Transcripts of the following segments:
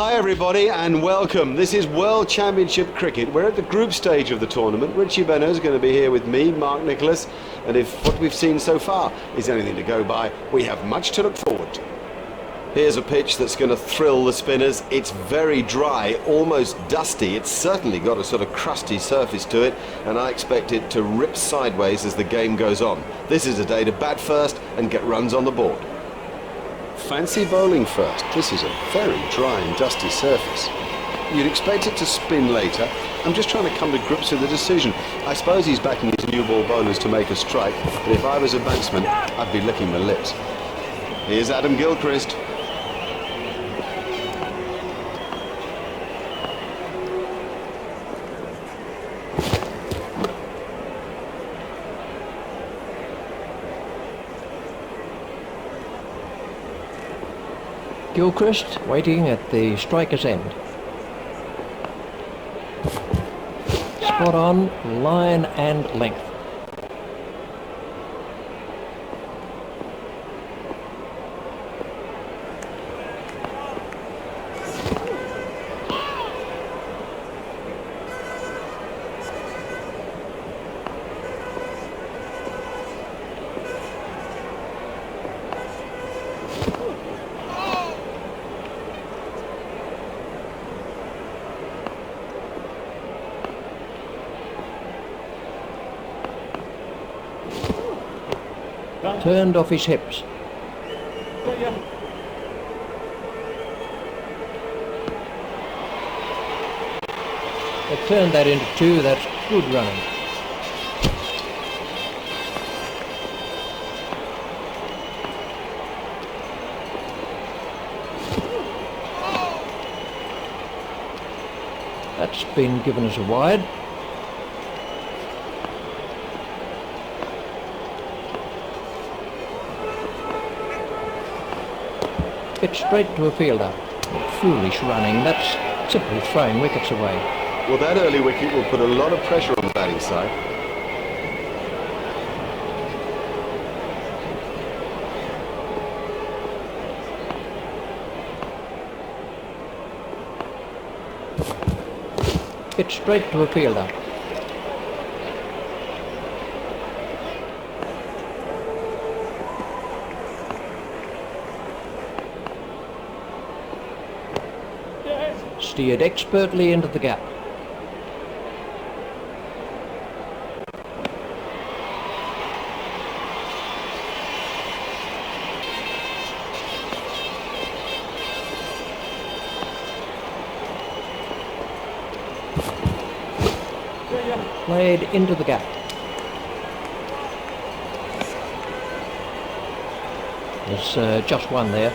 Hi everybody and welcome. This is World Championship Cricket. We're at the group stage of the tournament. Richie Benno is going to be here with me, Mark Nicholas, and if what we've seen so far is anything to go by, we have much to look forward to. Here's a pitch that's going to thrill the spinners. It's very dry, almost dusty. It's certainly got a sort of crusty surface to it, and I expect it to rip sideways as the game goes on. This is a day to bat first and get runs on the board. Fancy bowling first. This is a very dry and dusty surface. You'd expect it to spin later. I'm just trying to come to grips with the decision. I suppose he's backing his new ball bowlers to make a strike, but if I was a batsman, I'd be licking my lips. Here's Adam Gilchrist. Gilchrist waiting at the striker's end. Spot on, line and length. Turned off his hips. They turned that into two. That's good running. That's been given as a wide. It's straight to a fielder. Foolish running. That's simply throwing wickets away. Well, that early wicket will put a lot of pressure on the batting side. It's straight to a fielder. Steered expertly into the gap. Played into the gap. There's just one there.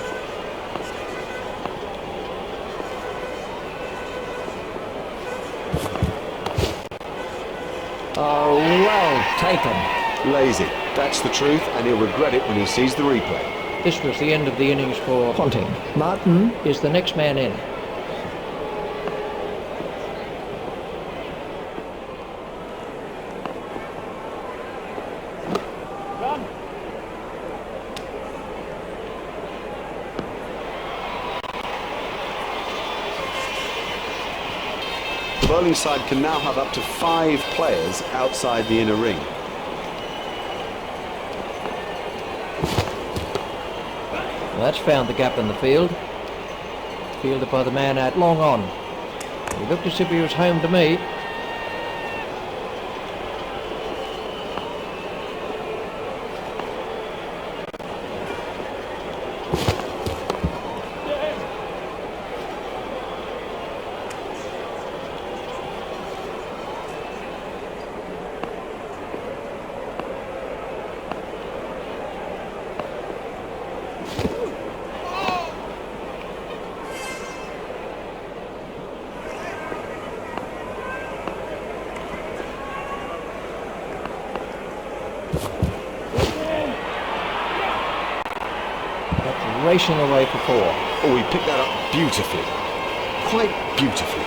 Oh, well taken. Lazy. That's the truth, and he'll regret it when he sees the replay. This was the end of the innings for Ponting. Martin is the next man in. The bowling side can now have up to 5 players outside the inner ring. Well, that's found the gap in the field. Fielded by the man out long on. He looked as if he was home to me. Racing away for 4. Oh, he picked that up beautifully. Quite beautifully.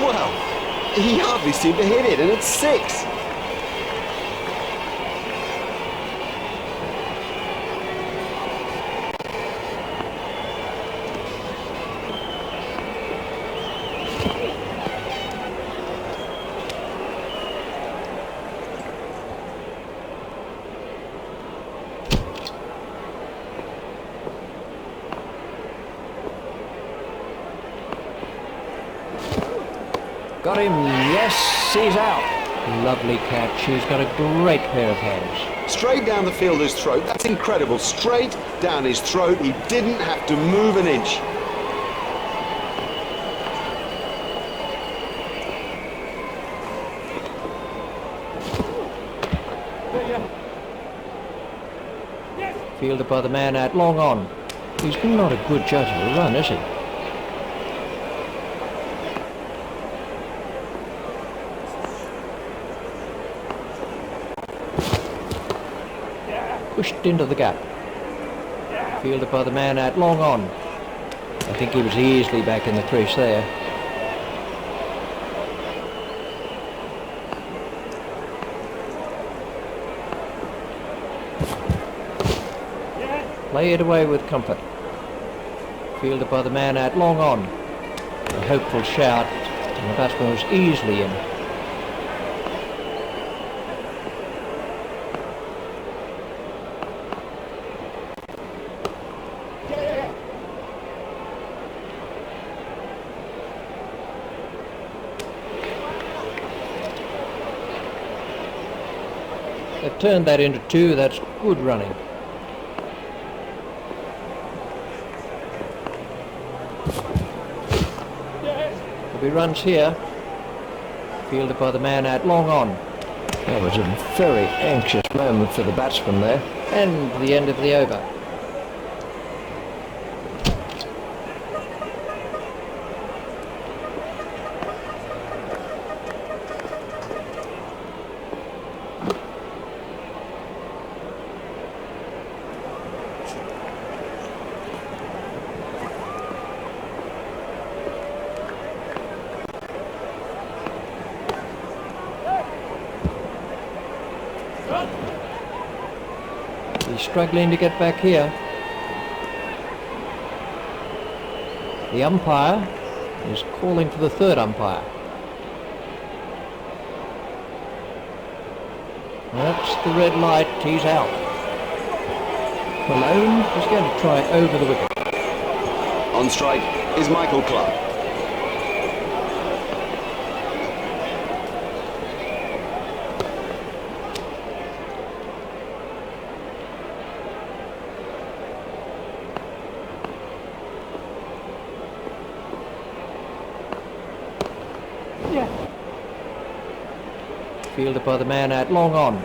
Well, he hardly seemed to hit it, and it's 6. Got him, yes, he's out. Lovely catch, he's got a great pair of hands. Straight down the fielder's throat, that's incredible. Straight down his throat, he didn't have to move an inch. Fielded by the man out long on. He's not a good judge of a run, is he? Pushed into the gap. Fielded by the man out long on. I think he was easily back in the crease there. Play it away with comfort. Fielded by the man out long on. A hopeful shout, and the batsman was easily in. They've turned that into 2, that's good running. There'll be runs here. Fielded by the man out long on. That was a very anxious moment for the batsman there. And the end of the over. He's struggling to get back here. The umpire is calling for the third umpire. That's the red light, he's out. Malone is going to try over the wicket. On strike is Michael Clark. Fielded by the man out long on.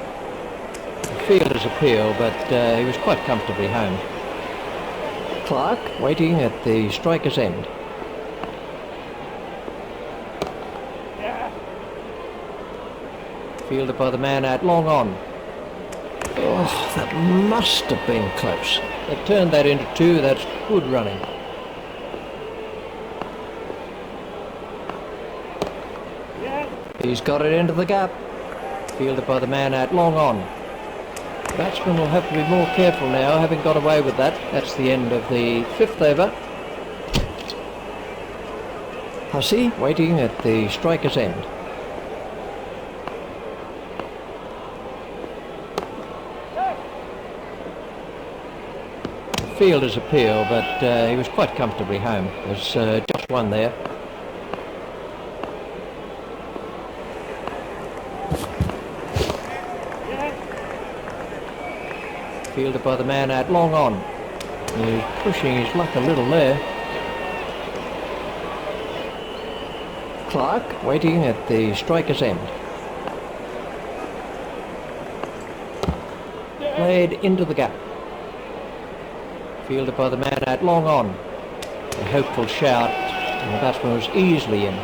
The fielder's appeal, but he was quite comfortably home. Clark waiting at the striker's end. Fielded by the man out long on. Oh, that must have been close. They turned that into 2, that's good running. He's got it into the gap. Fielded by the man out long on. Batsman will have to be more careful now, having got away with that. That's the end of the 5th over. Hussey waiting at the striker's end. The fielder's appeal, but he was quite comfortably home. There's just one there. Fielded by the man out long on. He's pushing his luck a little there. Clark waiting at the striker's end. Played into the gap. Fielded by the man out long on. A hopeful shout, and the batsman was easily in.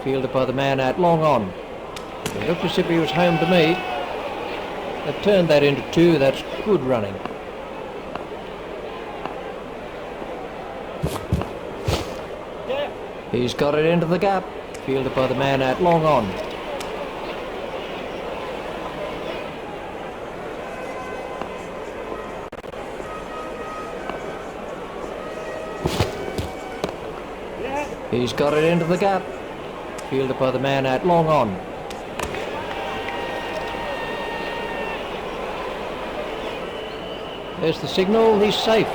Fielded by the man out long on. It looked as if he was home to me. They've turned that into 2. That's good running. He's got it into the gap. Fielded by the man out long on. He's got it into the gap. Fielded by the man out long on. There's the signal. He's safe.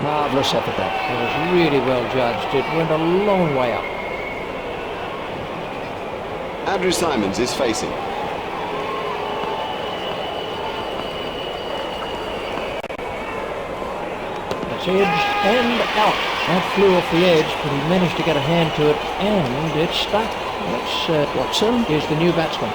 Marvellous effort that. It was really well judged. It went a long way up. Andrew Simons is facing. That's edge and out. That flew off the edge, but he managed to get a hand to it, and it stuck. That's Watson is the new batsman.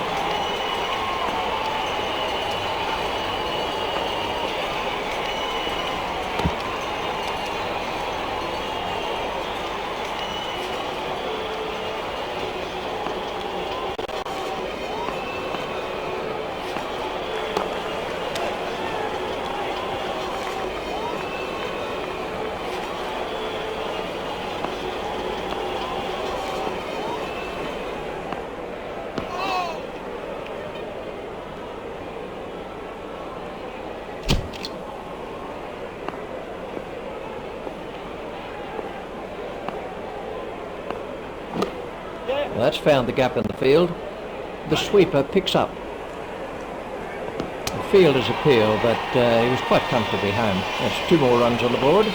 Well, that's found the gap in the field. The sweeper picks up. The fielder's appeal, but he was quite comfortably home. That's 2 more runs on the board.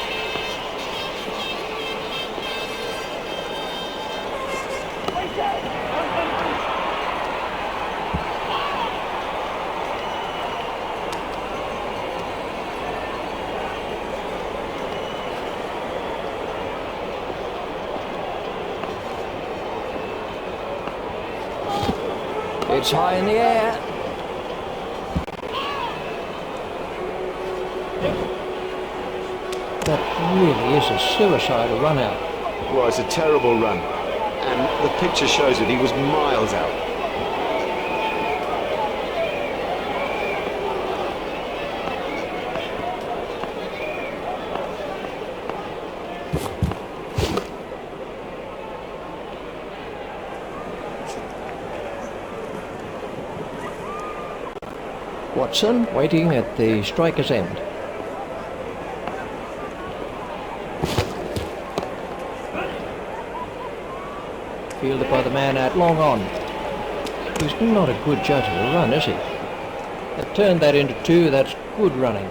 It's high in the air. That really is a suicidal run out. Well, it's a terrible run. And the picture shows it. He was miles out. Watson waiting at the striker's end. Fielded by the man out long on. He's not a good judge of a run, is he? They've turned that into 2. That's good running.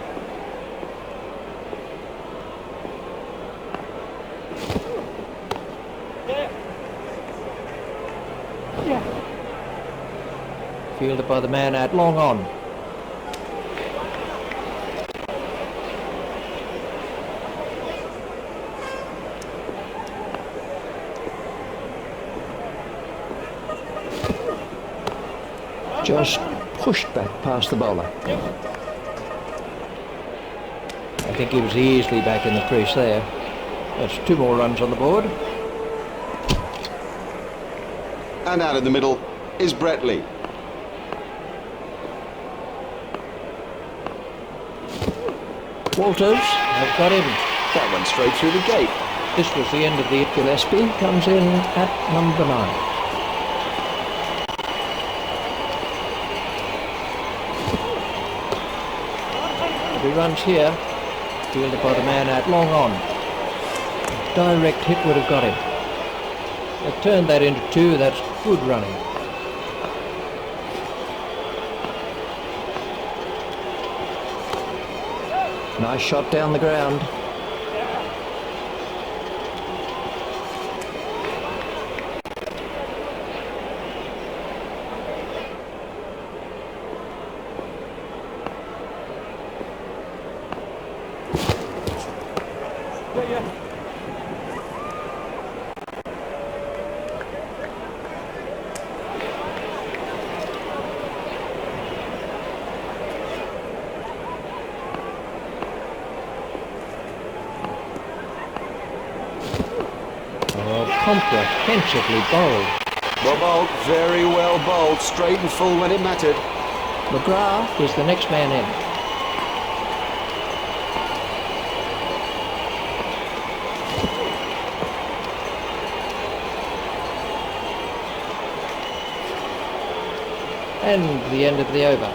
Fielded by the man out long on. Just pushed back past the bowler. I think he was easily back in the crease there. That's 2 more runs on the board. And out in the middle is Brett Lee. Walters have got him. That went straight through the gate. This was the end of the Gillespie. Comes in at number 9. He runs here, fielded by the man out long on. A direct hit would have got him. They've turned that into 2. That's good running. Nice shot down the ground. comprehensively bowled. Well bowled, very well bowled, straight and full when it mattered. McGrath is the next man in. And the end of the over.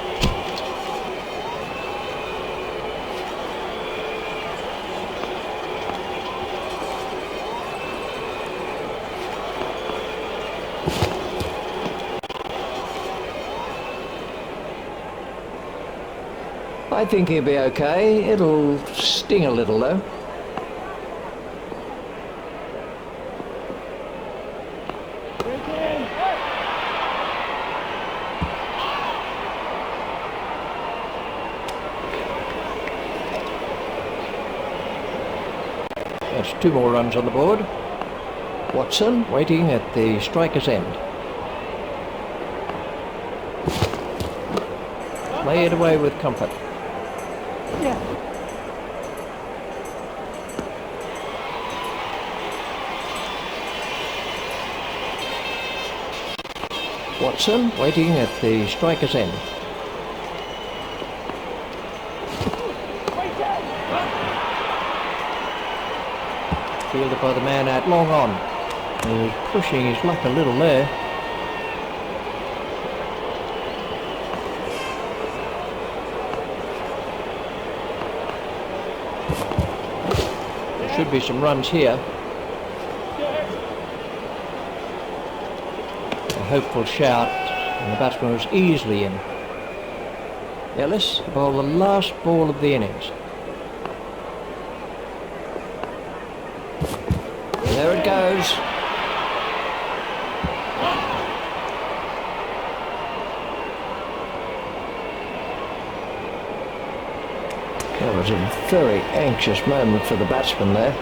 I think he'll be okay. It'll sting a little though. That's 2 more runs on the board. Watson waiting at the striker's end. Play it away with comfort. Watson waiting at the striker's end. Fielded by the man out long on. He's pushing his luck a little there. There should be some runs here. A hopeful shout, and the batsman was easily in. Ellis bowled the last ball of the innings. There it goes. That was a very anxious moment for the batsman there.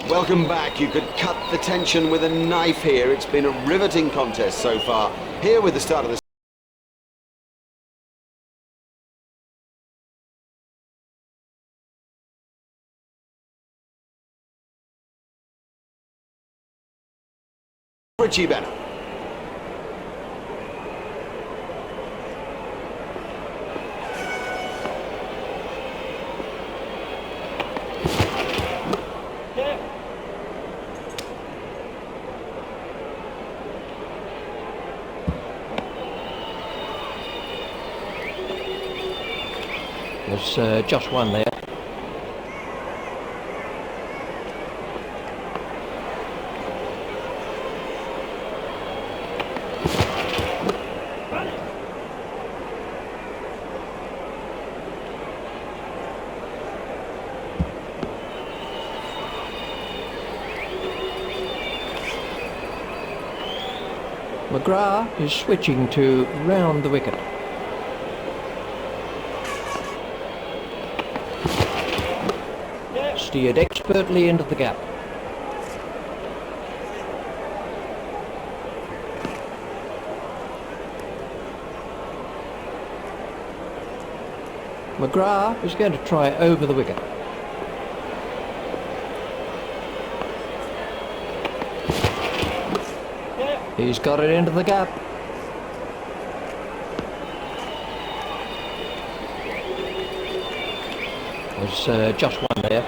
Welcome back. You could cut the tension with a knife here. It's been a riveting contest so far. Here with the start of the Richie Benner. There's just one there. McGrath is switching to round the wicket. Steered expertly into the gap. McGrath is going to try over the wicket. He's got it into the gap. There's just one there.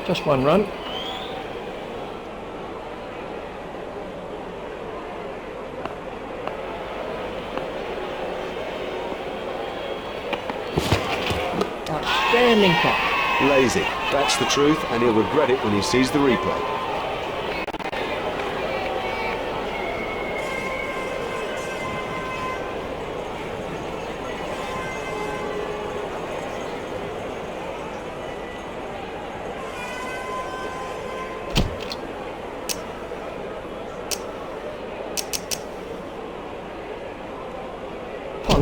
Just one run. Outstanding catch. Lazy. That's the truth, and he'll regret it when he sees the replay.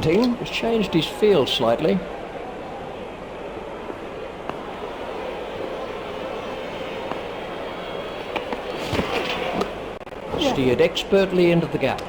Ponting has changed his field slightly. Steered expertly into the gap.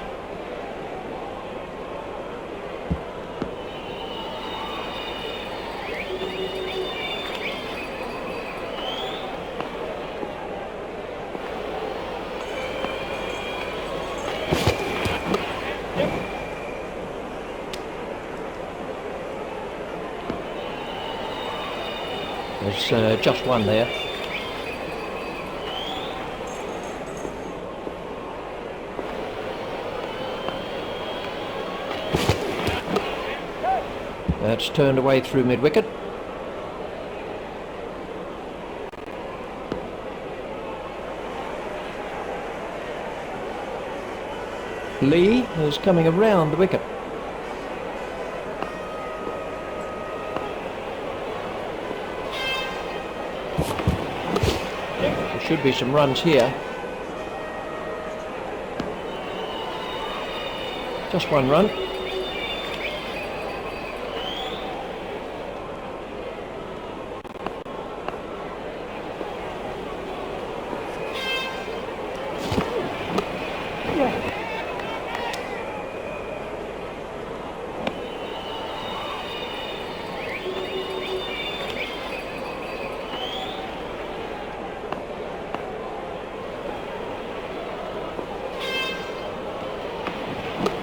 There's just one there. That's turned away through mid-wicket. Lee is coming around the wicket. There should be some runs here. Just one run.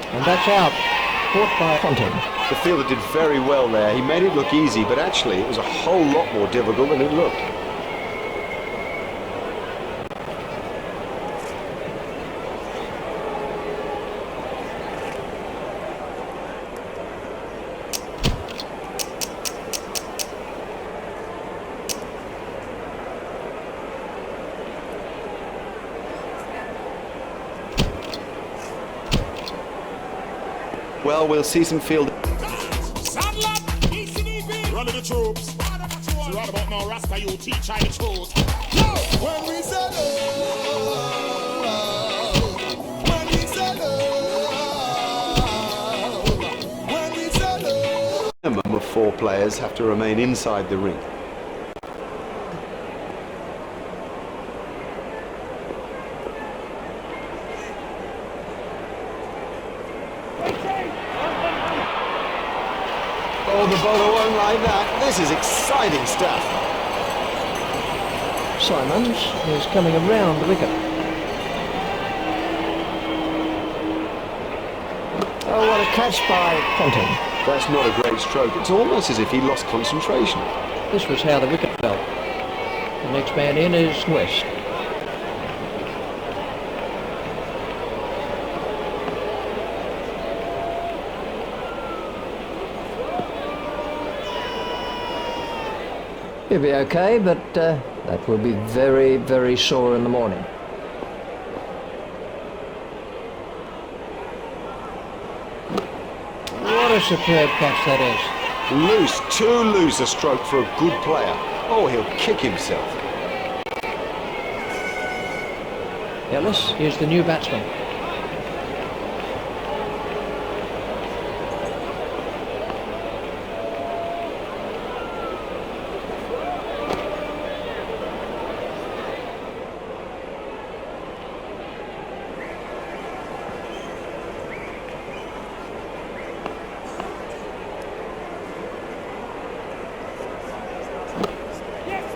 And that's out. Caught by Ponting. The fielder did very well there. He made it look easy, but actually it was a whole lot more difficult than it looked. Well, we'll see some field. Saddle up, run of the troops. So right about now, Rasta, you teach I the truth. When we say love, when we say love, when we say love. A minimum of 4 players have to remain inside the ring. Oh, the bowler won't like that. This is exciting stuff. Simons is coming around the wicket. Oh, what a catch by Ponting. That's not a great stroke. It's almost as if he lost concentration. This was how the wicket fell. The next man in is West. He'll be okay, but that will be very, very sore in the morning. What a superb catch that is. Loose, too loose a stroke for a good player. Oh, he'll kick himself. Ellis is the new batsman.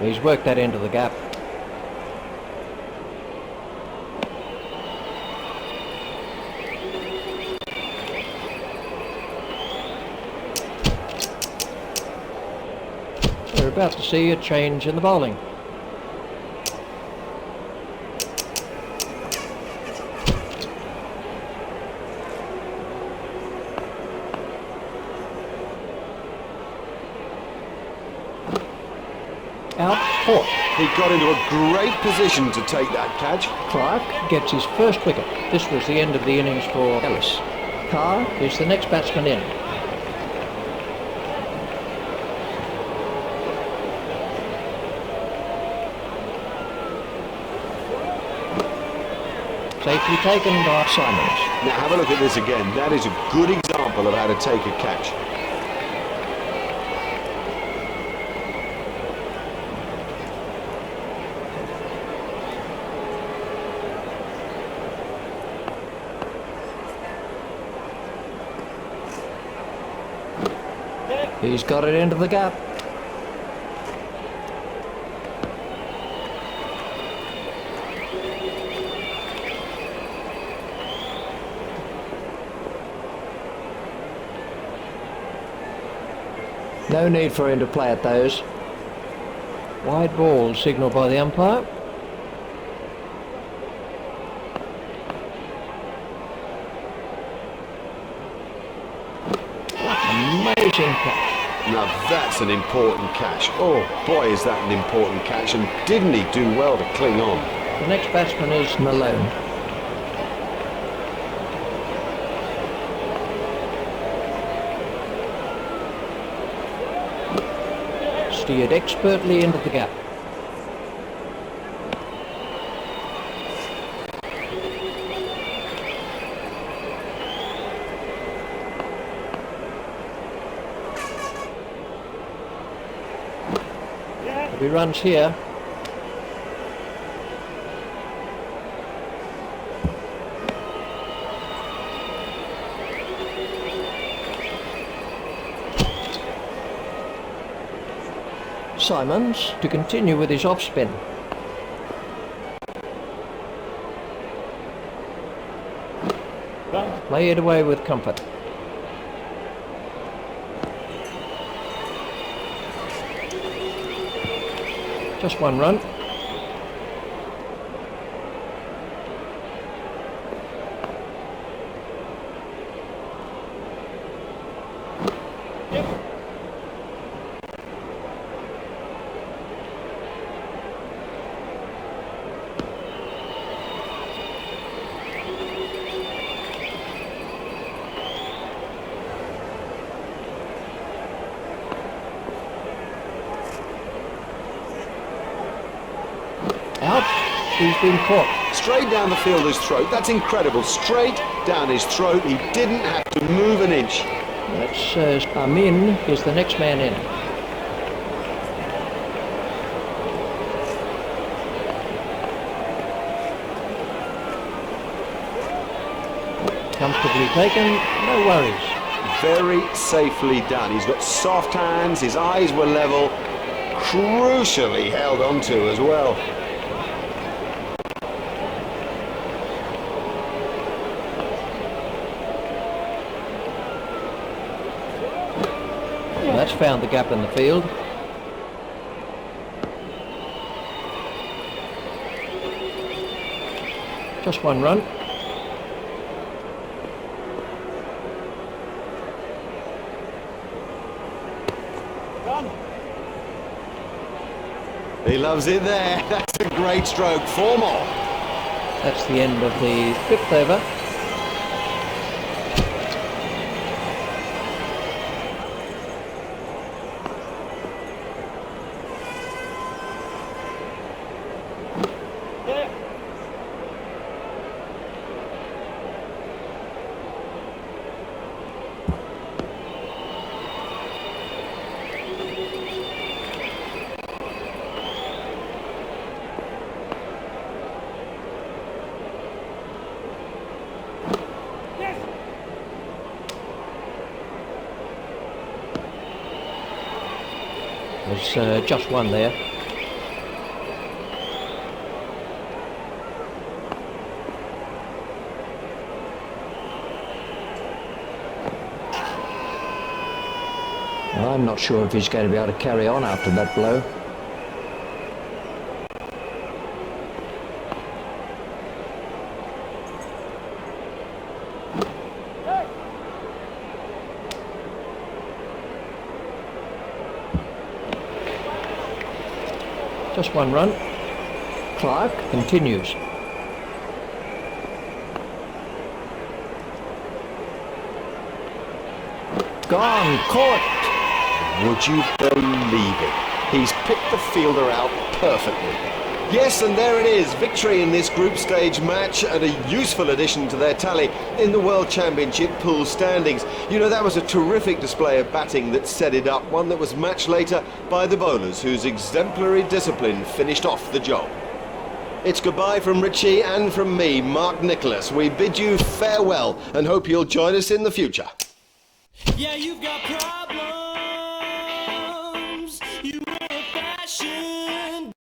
He's worked that into the gap. We're about to see a change in the bowling. Out, caught. He got into a great position to take that catch. Clark gets his first wicket. This was the end of the innings for Ellis. Carr is the next batsman in. It's Safely taken by Simons. Now have a look at this again. That is a good example of how to take a catch. He's got it into the gap. No need for him to play at those. Wide ball signalled by the umpire. Amazing catch. Now that's an important catch. Oh boy, is that an important catch, and didn't he do well to cling on? The next batsman is Malone. Steered expertly into the gap. He runs here. Simons to continue with his off spin. Play it away with comfort. Just one run. Out. He's been caught. Straight down the fielder's throat. That's incredible. Straight down his throat. He didn't have to move an inch. That's Amin is the next man in. Comfortably taken, no worries. Very safely done. He's got soft hands. His eyes were level. Crucially held onto as well. That's found the gap in the field. Just one run. He loves it there. That's a great stroke. 4 more. That's the end of the 5th over. There's just one there. I'm not sure if he's going to be able to carry on after that blow. Just one run. Clark continues. Gone, caught. Would you believe it? He's picked the fielder out perfectly. Yes, and there it is, victory in this group stage match and a useful addition to their tally in the World Championship pool standings. You know, that was a terrific display of batting that set it up, one that was matched later by the bowlers whose exemplary discipline finished off the job. It's goodbye from Richie and from me, Mark Nicholas. We bid you farewell and hope you'll join us in the future. Yeah, you've got problems.